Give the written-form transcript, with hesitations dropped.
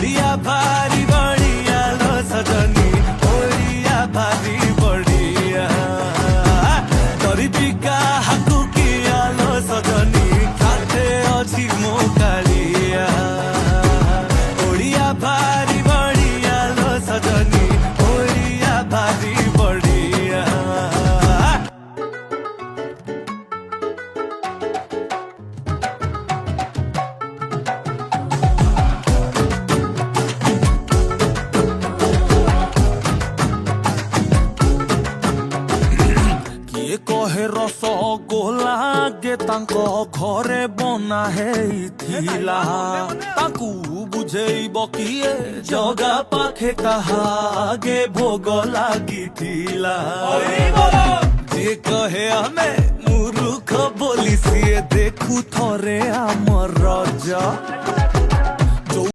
ओडिया भारी बढ़िया लो सजनी ओडिया भारी बढ़िया तोरी हाकु किया लो सजनी खाते अच्छी मो कालिया ओडिया भारी बढ़िया लो सजनी ओडिया भारी बढ़िया किए कहे रस गोला गे तांको घरे बना हेइथिला ताकू बुझेइब किए जगा पाखे कहा गे भोग लागिथिला जे कहे हमें मूर्ख बोली सिए देखू थरे आम रज